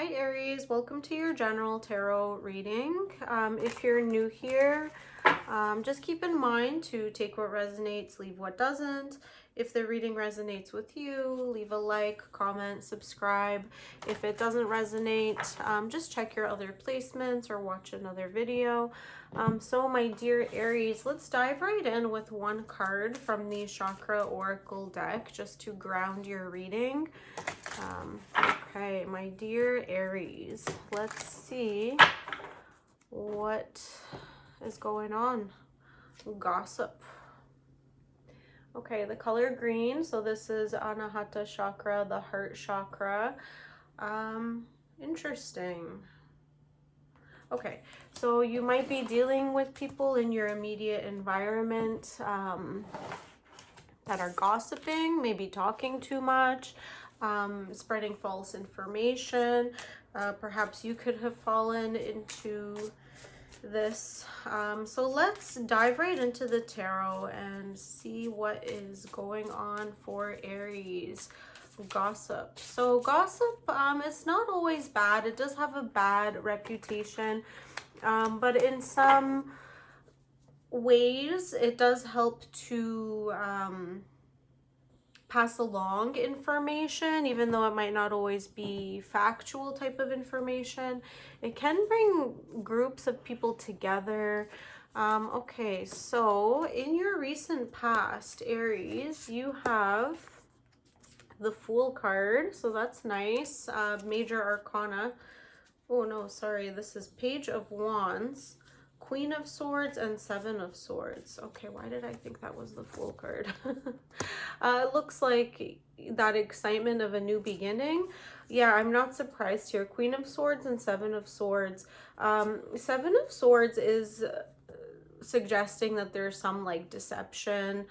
Hi Aries, welcome to your general tarot reading. If you're new here, just keep in mind to take what resonates, leave what doesn't. If the reading resonates with you, leave a like, comment, subscribe. If it doesn't resonate, just check your other placements or watch another video. So my dear Aries, let's dive right in with one card from the Chakra Oracle deck just to ground your reading. Okay, my dear Aries, let's see what is going on. Gossip. Okay, the color green, so this is Anahata chakra, the heart chakra. Interesting. Okay, so you might be dealing with people in your immediate environment that are gossiping, maybe talking too much, spreading false information. Perhaps you could have fallen into this. So let's dive right into the tarot and see what is going on for Aries. Gossip. So gossip, it's not always bad. It does have a bad reputation, but in some ways it does help to pass along information, even though it might not always be factual type of information. It can bring groups of people together. Okay, so in your recent past, Aries, you have the Fool card, so that's nice. Major Arcana. Oh no, sorry, this is Page of Wands, Queen of Swords, and Seven of Swords. Okay, why did I think that was the Fool card? It looks like that excitement of a new beginning. Yeah, I'm not surprised here. Queen of Swords and Seven of Swords. Seven of Swords is suggesting that there's some like deception,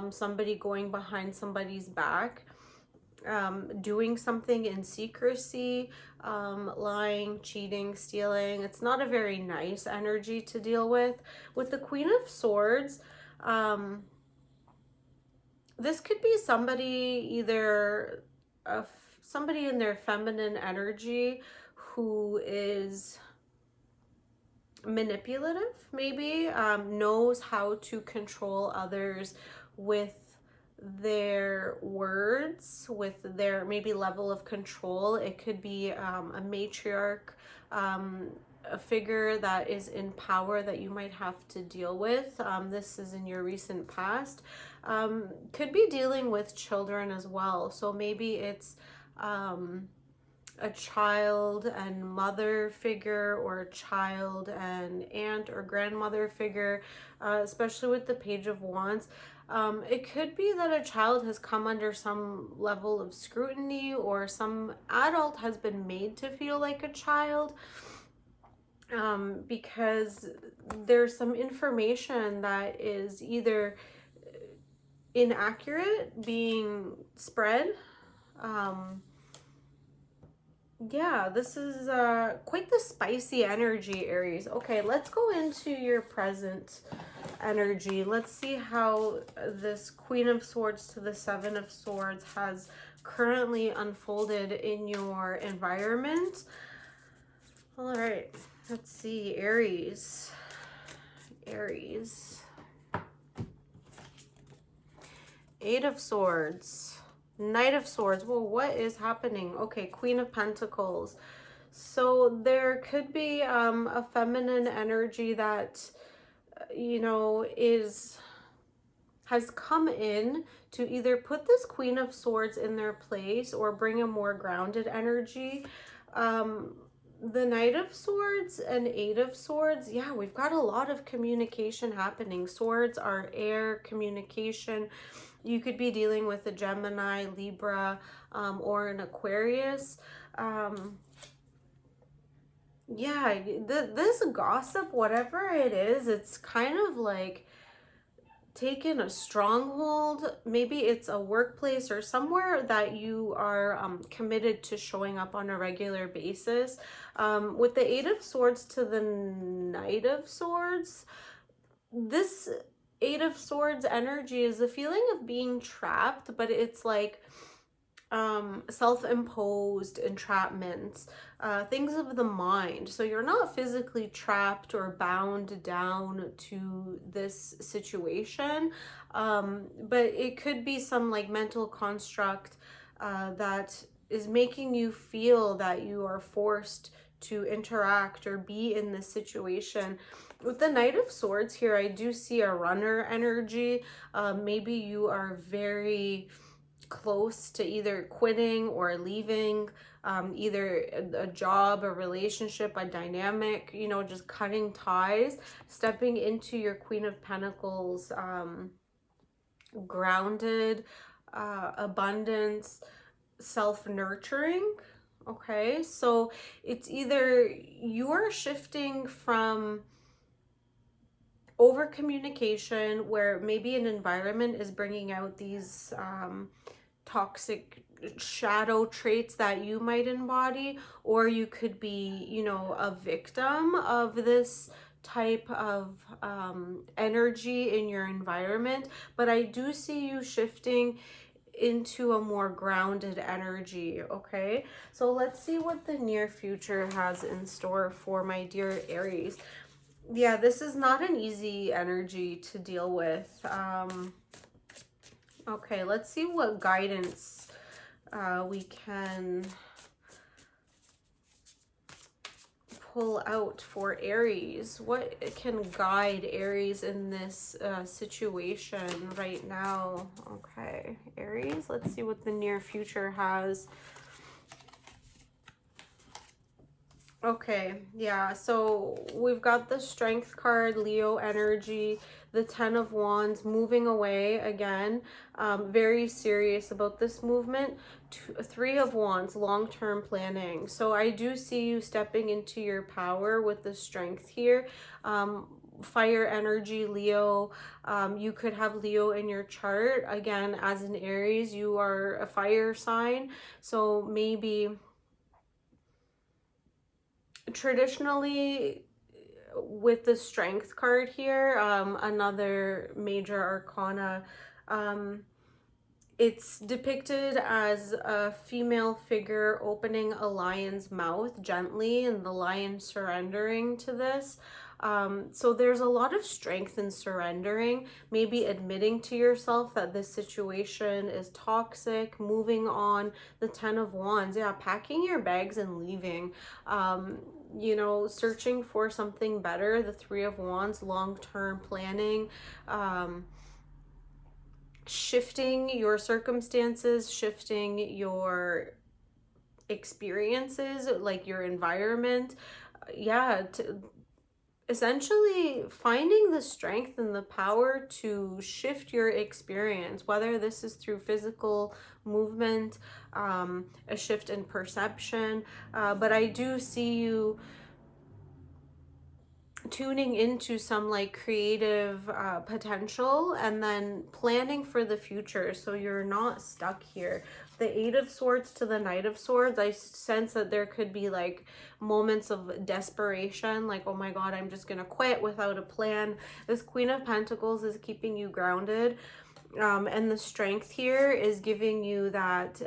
somebody going behind somebody's back. Doing something in secrecy, lying, cheating, stealing. It's not a very nice energy to deal with. With the Queen of Swords, this could be somebody, either somebody in their feminine energy who is manipulative, maybe, knows how to control others with their words, with their maybe level of control. It could be a matriarch, a figure that is in power that you might have to deal with. This is in your recent past. Could be dealing with children as well. So maybe it's a child and mother figure, or a child and aunt or grandmother figure, especially with the Page of Wands. It could be that a child has come under some level of scrutiny, or some adult has been made to feel like a child, because there's some information that is either inaccurate being spread. Yeah, this is quite the spicy energy, Aries. Okay, let's go into your present energy. Let's see how this Queen of Swords to the Seven of Swords has currently unfolded in your environment. All right, let's see, Aries. Aries. Eight of Swords. Knight of Swords. Well, what is happening? Okay, Queen of Pentacles. So there could be a feminine energy that, you know, has come in to either put this Queen of Swords in their place or bring a more grounded energy. The Knight of Swords and Eight of Swords, yeah, we've got a lot of communication happening. Swords are air, communication. You could be dealing with a Gemini, Libra, or an Aquarius. Yeah, this gossip, whatever it is, it's kind of like taken a stronghold. Maybe it's a workplace or somewhere that you are committed to showing up on a regular basis. With the Eight of Swords to the Knight of Swords, this Eight of Swords energy is a feeling of being trapped, but it's like self-imposed entrapments, things of the mind. So you're not physically trapped or bound down to this situation, but it could be some like mental construct that is making you feel that you are forced to interact or be in this situation. With the Knight of Swords here, I do see a runner energy. Maybe you are very close to either quitting or leaving, either a job, a relationship, a dynamic, you know, just cutting ties, stepping into your Queen of Pentacles, grounded, abundance, self-nurturing. Okay, so it's either you're shifting from over communication, where maybe an environment is bringing out these toxic shadow traits that you might embody, or you could be, you know, a victim of this type of energy in your environment. But I do see you shifting into a more grounded energy. Okay, so let's see what the near future has in store for my dear Aries. Yeah, this is not an easy energy to deal with. Okay, let's see what guidance we can pull out for Aries. What can guide Aries in this situation right now? Okay, Aries, let's see what the near future has. Okay, yeah, so we've got the Strength card, Leo energy, the Ten of Wands, moving away again, very serious about this movement. Three of Wands, long-term planning. So I do see you stepping into your power with the Strength here. Fire energy, Leo. You could have Leo in your chart. Again, as an Aries, you are a fire sign, so maybe traditionally with the Strength card here, another major arcana, it's depicted as a female figure opening a lion's mouth gently and the lion surrendering to this. So there's a lot of strength in surrendering, maybe admitting to yourself that this situation is toxic, moving on. The Ten of Wands, yeah, packing your bags and leaving. You know, searching for something better. The Three of Wands, long-term planning, shifting your circumstances, shifting your experiences, like your environment. Yeah, essentially finding the strength and the power to shift your experience, whether this is through physical movement, a shift in perception. But I do see you tuning into some like creative potential and then planning for the future, so you're not stuck here. The Eight of Swords to the Knight of Swords, I sense that there could be like moments of desperation, like, oh my god, I'm just gonna quit without a plan. This Queen of Pentacles is keeping you grounded, and the Strength here is giving you that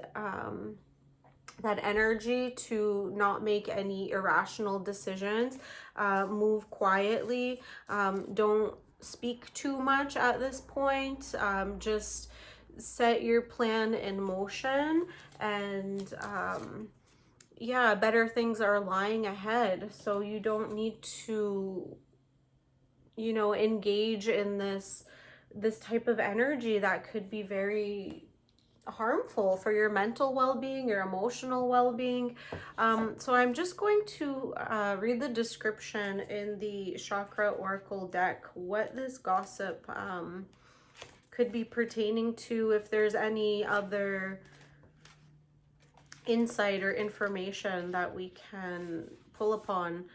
that energy to not make any irrational decisions, move quietly, don't speak too much at this point, just set your plan in motion, and yeah, better things are lying ahead, so you don't need to, you know, engage in this type of energy that could be very harmful for your mental well-being, your emotional well-being. So I'm just going to read the description in the Chakra Oracle deck, what this gossip could be pertaining to, if there's any other insight or information that we can pull upon.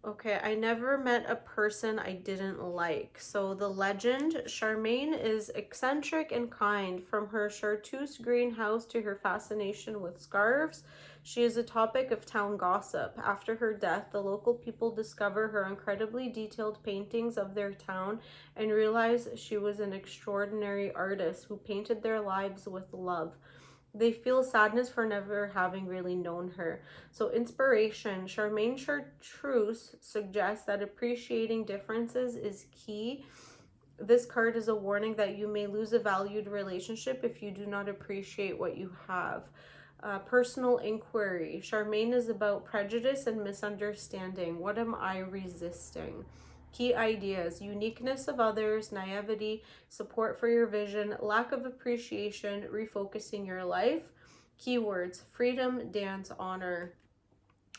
Okay, I never met a person I didn't like. So the legend, Charmaine is eccentric and kind. From her chartreuse greenhouse to her fascination with scarves, she is a topic of town gossip. After her death, the local people discover her incredibly detailed paintings of their town and realize she was an extraordinary artist who painted their lives with love. They feel sadness for never having really known her. So inspiration, Charmaine Chartreuse suggests that appreciating differences is key. This card is a warning that you may lose a valued relationship if you do not appreciate what you have. Personal inquiry. Charmaine is about prejudice and misunderstanding. What am I resisting? Key ideas: uniqueness of others, naivety, support for your vision, lack of appreciation, refocusing your life. Keywords: freedom, dance, honor.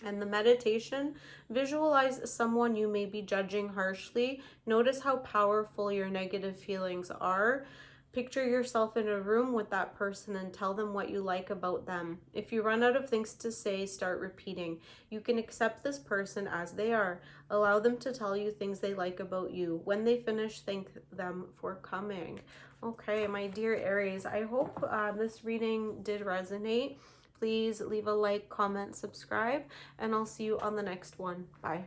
And the meditation: visualize someone you may be judging harshly. Notice how powerful your negative feelings are. Picture yourself in a room with that person and tell them what you like about them. If you run out of things to say, start repeating. You can accept this person as they are. Allow them to tell you things they like about you. When they finish, thank them for coming. Okay, my dear Aries, I hope this reading did resonate. Please leave a like, comment, subscribe, and I'll see you on the next one. Bye.